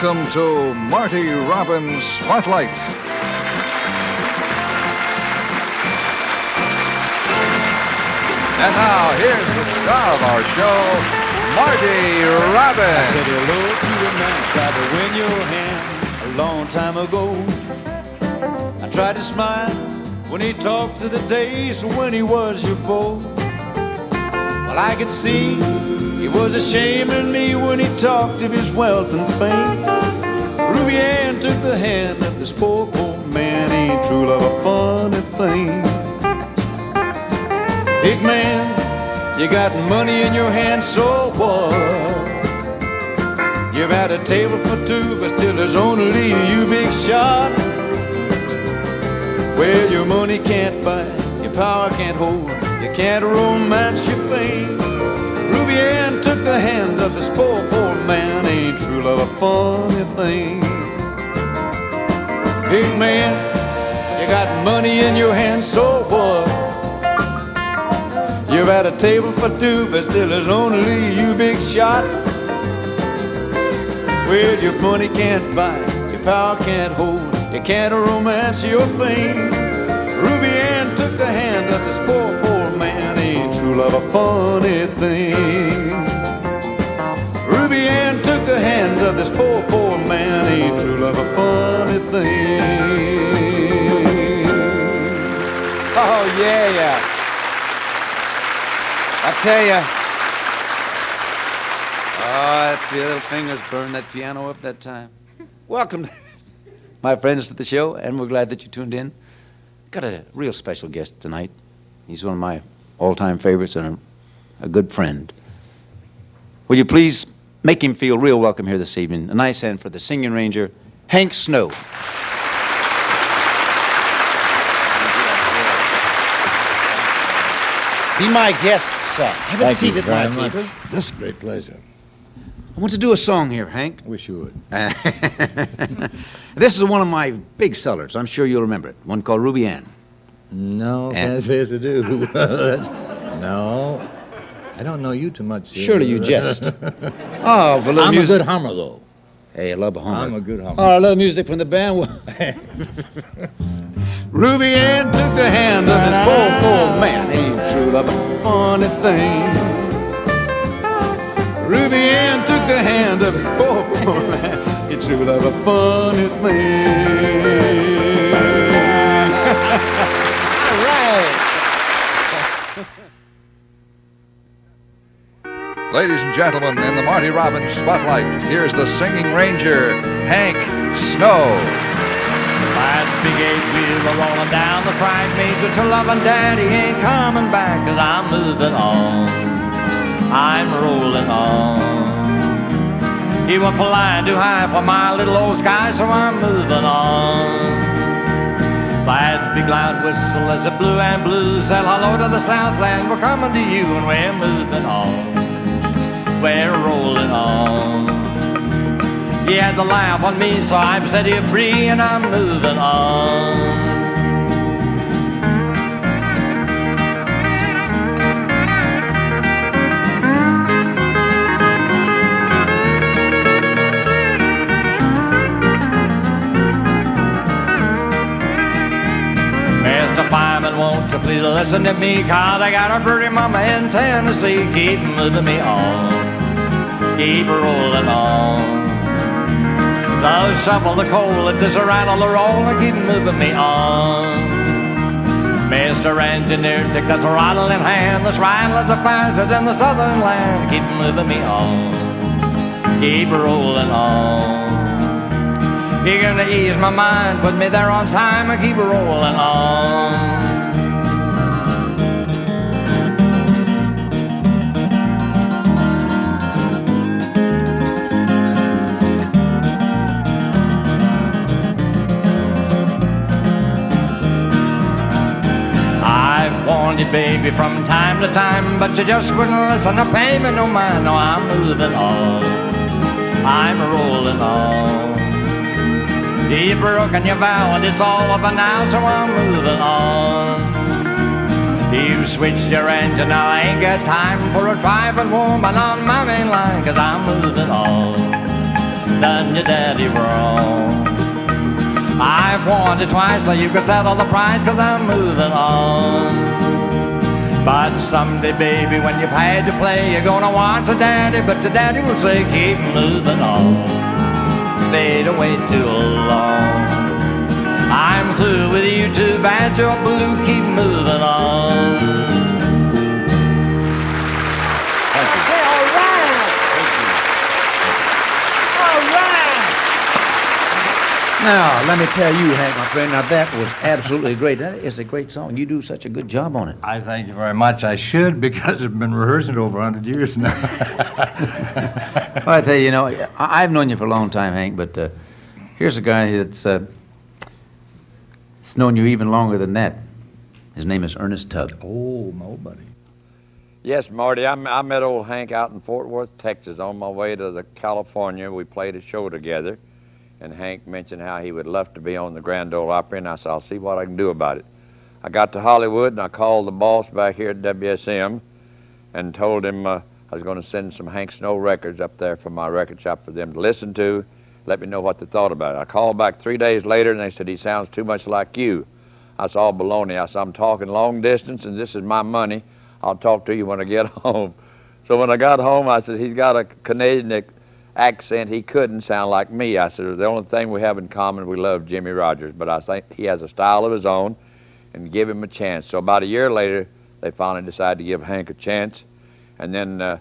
Welcome to Marty Robbins Spotlight. And now, here's the star of our show, Marty Robbins. I said hello to a man, tried to win your hand a long time ago. I tried to smile when he talked to the days when he was your beau. Well, I could see he was ashamed of me when he talked of his wealth and fame. Ruby Ann took the hand of this poor, poor man. Ain't true love a funny thing? Big man, you got money in your hand, so what? You've had a table for two, but still there's only you, big shot. Well, your money can't buy, your power can't hold, you can't romance your fame. Ruby Ann took the hand of this poor, poor man. Ain't true love a funny thing? Big man, you got money in your hand, so what? You've had a table for two, but still there's only you, big shot. Well, your money can't buy, your power can't hold, you can't romance your fame. Ruby Ann took the hand of this poor, poor man. Ain't true love a funny thing? Ruby Ann took the hand of this poor, poor man. Ain't true love a funny thing? Oh, yeah. I tell you, the little fingers burned that piano up that time. Welcome, my friends, to the show, and we're glad that you tuned in. Got a real special guest tonight. He's one of my all-time favorites and a good friend. Will you please make him feel real welcome here this evening? A nice hand for the singing ranger, Hank Snow. Be my guest, son. Have a seat at my table. This is a great pleasure. I want to do a song here, Hank. Wish you would. This is one of my big sellers. I'm sure you'll remember it. One called Ruby Ann. No, can't say as I do. No, I don't know you too much. Surely you jest. Oh, for I'm a good hummer, though. Hey, I love a hummer. I'm a good hummer. Oh, I love music from the band. Ruby Ann took the hand of this poor, poor man. Ain't true love a funny thing? Ruby Ann took the hand of this poor, poor man. Ain't true love a funny thing? All right. Ladies and gentlemen, in the Marty Robbins Spotlight, here's the singing ranger, Hank Snow. That big eight wheel rolling down the track made good to loving daddy ain't coming back, 'cause I'm moving on, I'm rolling on. He went flying too high for my little old sky, so I'm moving on. That big loud whistle as it blew and blew said hello to the Southland, we're coming to you and we're moving on, we're rolling on. He had to laugh on me, so I've set you free and I'm moving on. Mr. Fireman, won't you please listen to me, 'cause I got a pretty mama in Tennessee. Keep moving me on, keep rolling on. So shovel the coal, let this rattle the roll, and keep moving me on. Mr. Engineer, take that throttle in hand, let's ride as fast as in the southern land. Keep moving me on, keep rolling on. You're gonna ease my mind, put me there on time, and keep rolling on. Warned you, baby, from time to time, but you just wouldn't listen to pay me no mind. No, I'm moving on, I'm rolling on. You've broken your vow and it's all over now, so I'm moving on. You switched your engine, now I ain't got time for a driving woman on my main line, 'cause I'm moving on, done your daddy wrong. I've warned you twice so you can settle the price, 'cause I'm moving on. But someday, baby, when you've had your play, you're gonna want a daddy, but the daddy will say, keep moving on. Stayed away too long. I'm through with you, too bad you're blue, keep moving on. Now, let me tell you, Hank, my friend, now that was absolutely great. That is a great song. You do such a good job on it. I thank you very much. I should, because I've been rehearsing it over 100 years now. Well, I tell you, I've known you for a long time, Hank, but here's a guy that's known you even longer than that. His name is Ernest Tubb. Oh, my old buddy. Yes, Marty, I met old Hank out in Fort Worth, Texas, on my way to California. We played a show together, and Hank mentioned how he would love to be on the Grand Ole Opry, and I said, I'll see what I can do about it. I got to Hollywood, and I called the boss back here at WSM and told him I was going to send some Hank Snow records up there from my record shop for them to listen to, let me know what they thought about it. I called back 3 days later, and they said, he sounds too much like you. I said, all baloney. I said, I'm talking long distance, and this is my money. I'll talk to you when I get home. So when I got home, I said, he's got a Canadian accent. He couldn't sound like me. I said, the only thing we have in common, we love Jimmy Rogers, but I think he has a style of his own, and give him a chance. So about a year later, they finally decided to give Hank a chance, and then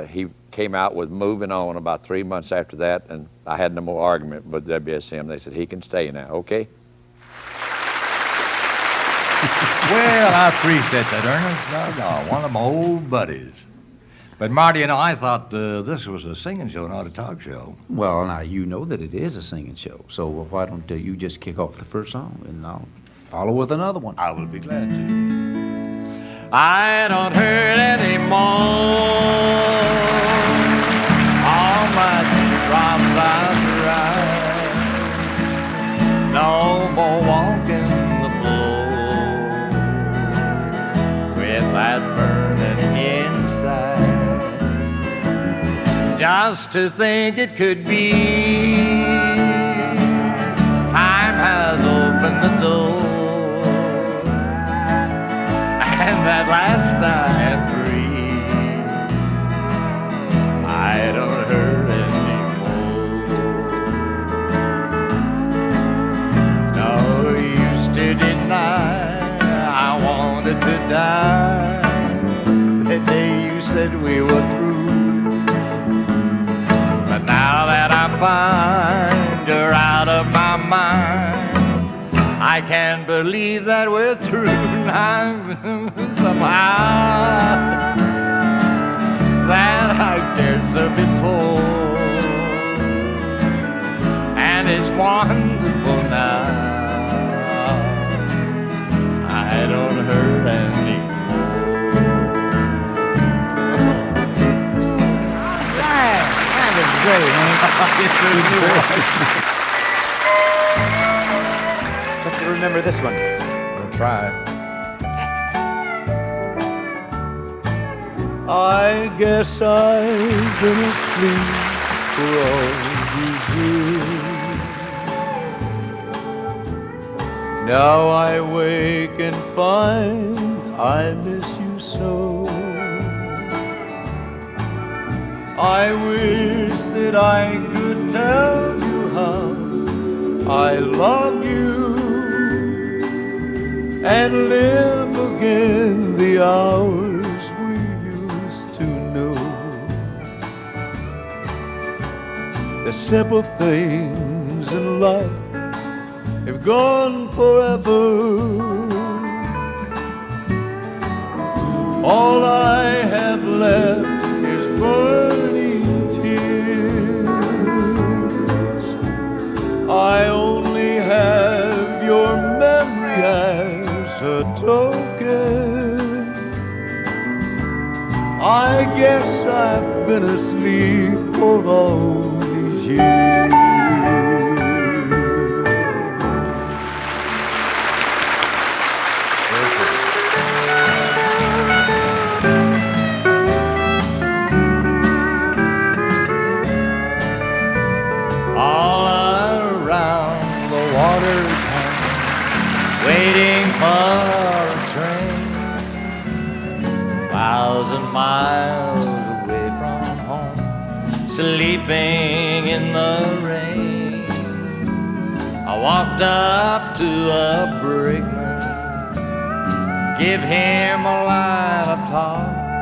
he came out with Moving On about 3 months after that, and I had no more argument with WSM. They said, he can stay now, okay? Well, I appreciate that, Ernest. No, one of my old buddies. But, Marty, I thought this was a singing show, not a talk show. Well, now, you know that it is a singing show, so why don't you just kick off the first song, and I'll follow with another one. I will be glad to. I don't hurt anymore. All my drops I dry. No more walking the floor with that burning inside. Just to think it could be, time has opened the door. And that last I am free, I don't hurt anymore. No use to deny I wanted to die the day you said we were through. But now that I find you're out of my mind, I can't believe that we're through now somehow. That I cared so before, and it's wonderful now. I don't hurt anymore. That was great, Hank. But you remember this one. We'll try. I guess I've been asleep for all these years. Now I wake and find I miss you so. I wish that I could tell you how I love you and live again the hours we used to know. The simple things in life have gone forever. All I have left is burning tears. I only have your memory as a token. I guess I've been asleep for all these years. water tank, waiting for a train, 1,000 miles away from home, sleeping in the rain. I walked up to a brakeman, give him a line of talk.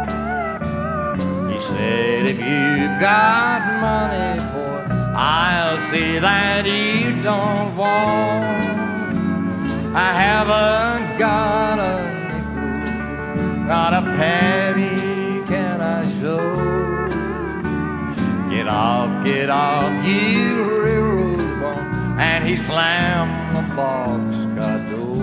He said, if you've got money, boy, I'll see that you don't walk. I haven't got a nickel, not a penny can I show. Get off, you railroad bum. And he slammed the boxcar door.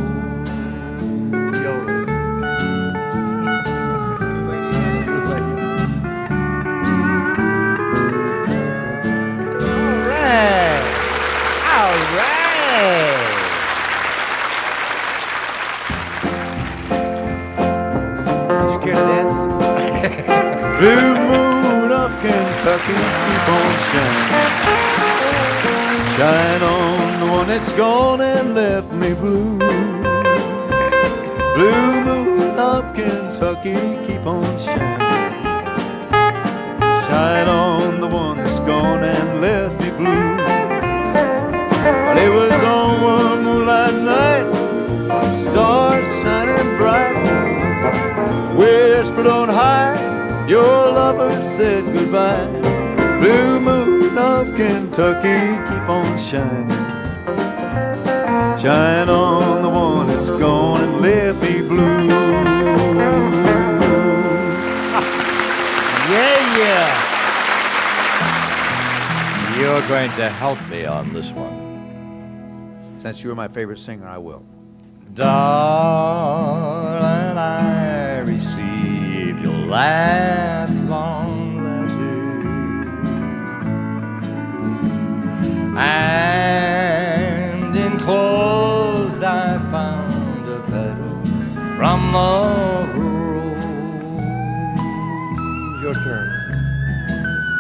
All right. Did you care to dance? Blue moon of Kentucky, keep on shining. Shine on the one that's gone and left me blue. Blue moon of Kentucky, keep on shining. Shine on the one that's gone and left me blue. But it was on one moonlight night, stars shining bright, whispered on high, your lover said goodbye. Blue moon of Kentucky, keep on shining. Shine on the one that's gone and left me blue. Yeah. You're going to help me on this one. Since you were my favorite singer, I will. Darling, I received your last long letter, and enclosed I found a petal from the rose. Your turn.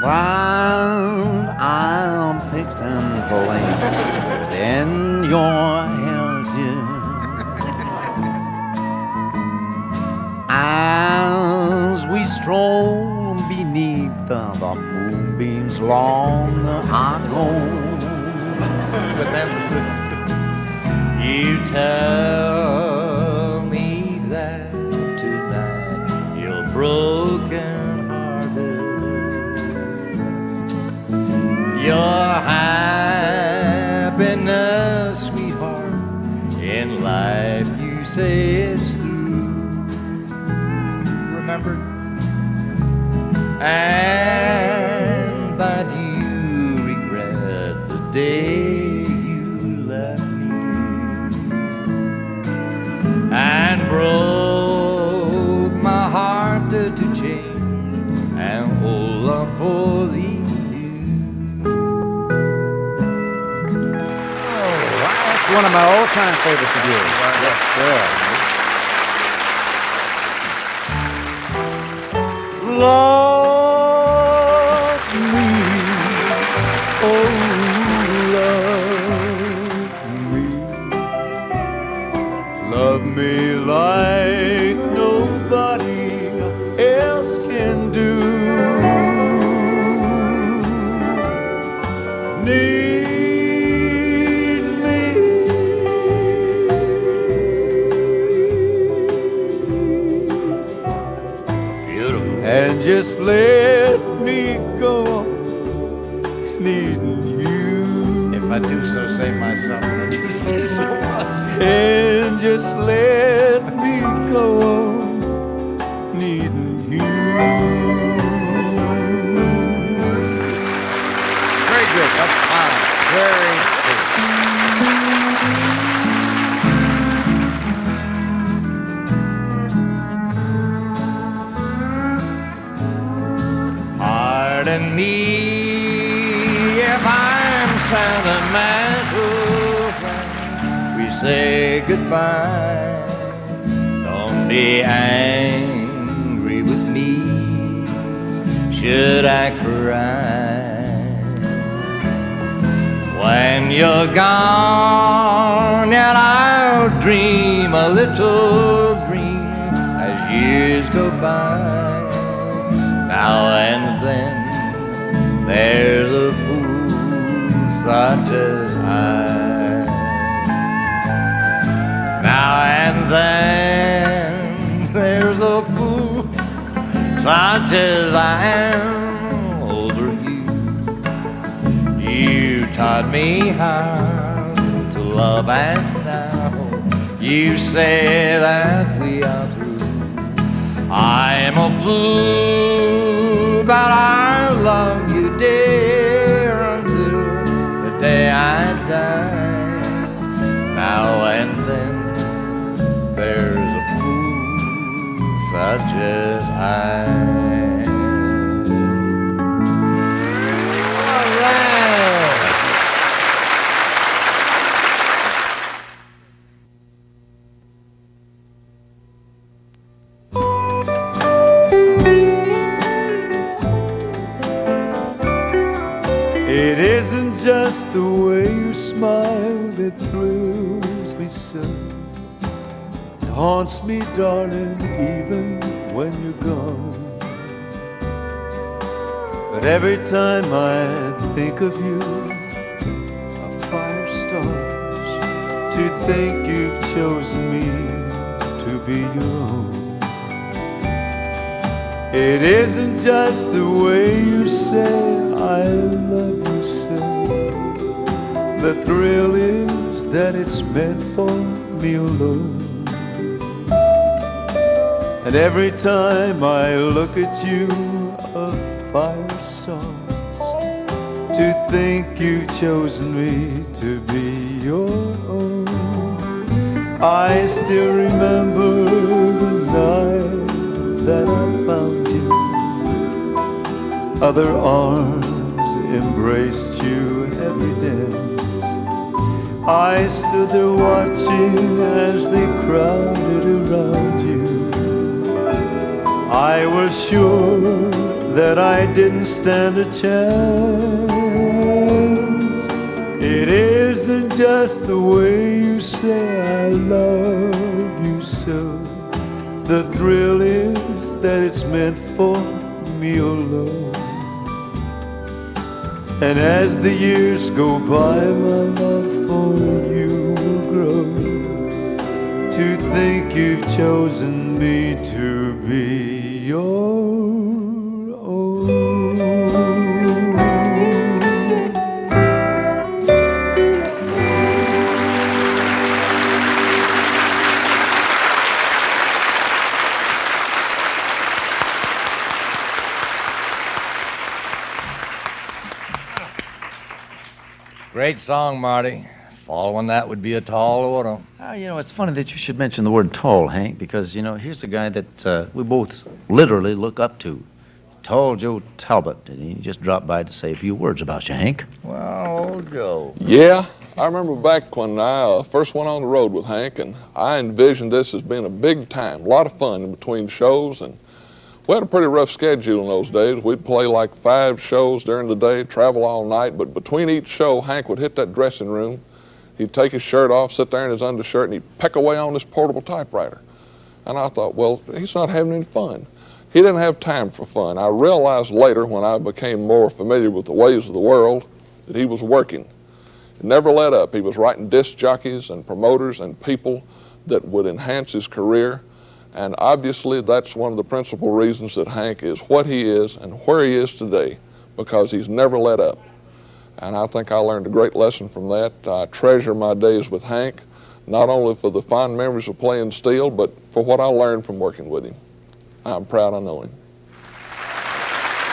While I'm picked and placed in your heritage, as we stroll beneath the moonbeams long ago, With emphasis. You tell me that tonight you're broken hearted. Your happiness, sweetheart, in life you say is through. Remember? And that you regret the day you left me and broke my heart to change and old love for thee. it's one of my all-time favorites of yours. Yes, sir. Love me, oh love me like nobody else can do. Need me, Beautiful. and just let me go on needing you. If I do so say myself, I do say so much. And just let me go on needing you. Very good. That's fine. Very good. Pardon me if I'm sentimental. We say goodbye. Don't be angry with me. Should I cry when you're gone? dream a little dream as years go by. Now and then there's a fool such as I. Now and then there's a fool such as I am over you. You taught me how to love, and now you say that we are through. I am a fool, but I love you, dear, until the day I die. Now and then there's a fool such as I. All right. It isn't just the way you smile that thrills me so. It haunts me, darling, even when you're gone. But every time I think of you, a fire starts to think you've chosen me to be your own. It isn't just the way you say I love you so. The thrill is that it's meant for me alone. And every time I look at you, a fire starts to think you've chosen me to be your own. I still remember the night that I found you. Other arms embraced you every dance. I stood there watching as they crowded around you. I was sure that I didn't stand a chance. It isn't just the way you say I love you so. The thrill is that it's meant for me alone. And as the years go by, my love for you will grow. To think you've chosen me to be your own. Great song, Marty. Following that would be a tall order. You know, it's funny that you should mention the word tall, Hank, because, you know, here's a guy that we both literally look up to. Tall Joe Talbot, and he just dropped by to say a few words about you, Hank. Well, old Joe. Yeah, I remember back when I first went on the road with Hank, and I envisioned this as being a big time, a lot of fun in between shows, and we had a pretty rough schedule in those days. We'd play like 5 shows during the day, travel all night, but between each show, Hank would hit that dressing room. He'd take his shirt off, sit there in his undershirt, and he'd peck away on this portable typewriter. And I thought, well, he's not having any fun. He didn't have time for fun. I realized later, when I became more familiar with the ways of the world, that he was working. He never let up. He was writing disc jockeys and promoters and people that would enhance his career. And obviously, that's one of the principal reasons that Hank is what he is and where he is today, because he's never let up. And I think I learned a great lesson from that. I treasure my days with Hank, not only for the fond memories of playing steel, but for what I learned from working with him. I'm proud I know him.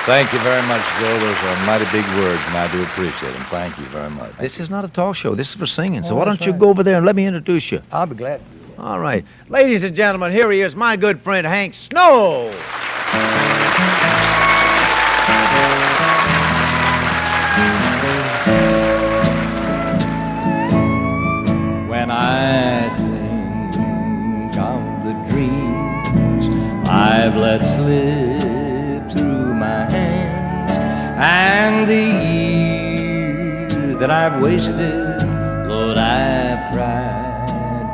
Thank you very much, Joe. Those are mighty big words, and I do appreciate them. Thank you very much. This is not a talk show. This is for singing. So why that's don't you right. go over there and let me introduce you? I'll be glad to. All right. Ladies and gentlemen, here he is, my good friend, Hank Snow. When I think of the dreams I've let slip through my hands, and the years that I've wasted, Lord, I've cried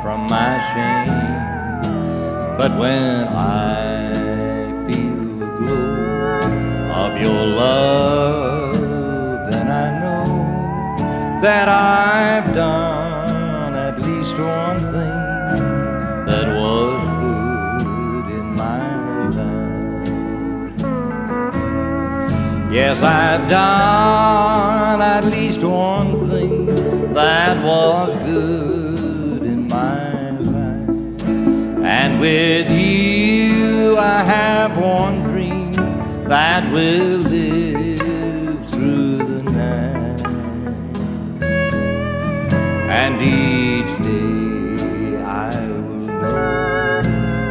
from my shame. But when I feel the glow of your love, then I know that I've done at least one thing that was good in my life. Yes, I've done at least one thing that was good in my life. And with you I have one dream that will live through the night. And each day I will know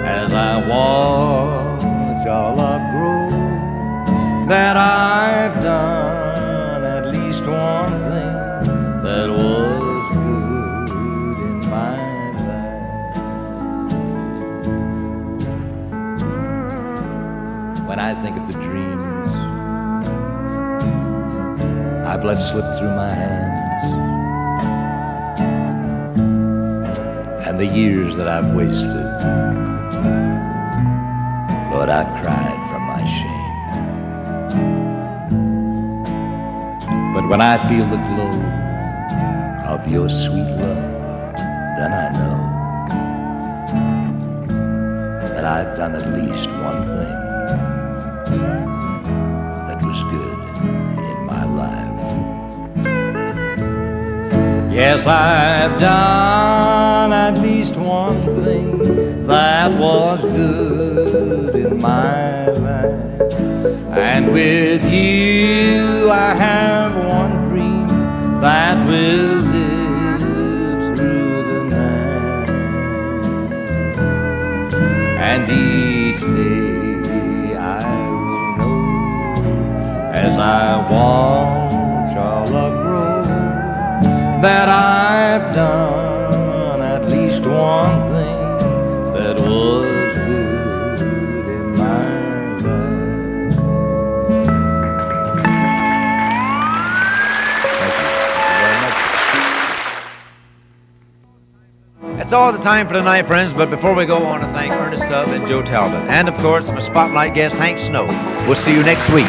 as I watch our love grow that I've done at least one thing that was good in my life. When I think of the dreams I've let slip through my hands and the years that I've wasted, Lord, I've cried from my shame. But when I feel the glow of your sweet love, then I know that I've done at least one thing that was good in my life. Yes, I've done at least one thing that was good in my life. And with you I have one dream that will live through the night. And each day I will know as I watch our love grow that I've done at least one thing that was good in my life. That's all the time for tonight, friends. But before we go, I want to thank Ernest Tubb and Joe Talbot. And, of course, my spotlight guest, Hank Snow. We'll see you next week.